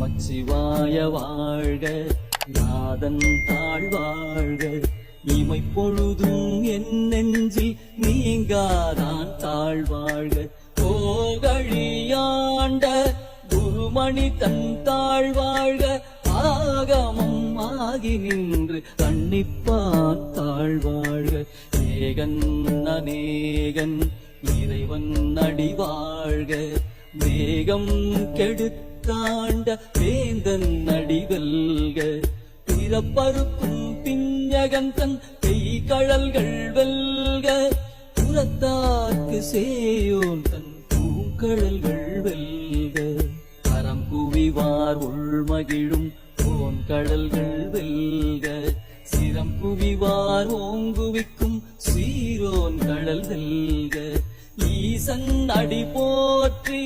நமச்சிவாய வாழ்க, நாதன் தாழ்வாழ்க. இமை பொழுதும் என் நெஞ்சில் நீங்காதான் தாழ்வாழ்க. போகழியாண்ட குருமணி தன் தாழ்வாழ்க. ஆகமம் ஆகி நின்று கண்ணிப்பான் தாழ்வாழ்க. ஏகன் அநேகன் இறைவன் அடிவாழ்க. வேகம் கெடுத்தாண்ட வேந்தன் அடிவல்க. பிறப்பறுக்கும் பிஞ்சகன் தன் பெய்கழல்கள் வெல்க. புறத்தார்க்கு சேயோன் தன் பூங்கழல்கள் வெல்க. அறம் குவிவார் உள்மகிழும் போன் கடல்கள் வெல்க. சிரம் குவிவார் ஓங்குவிக்கும் சீரோன் கடல் வெல்க. ஈசன் அடி போற்றி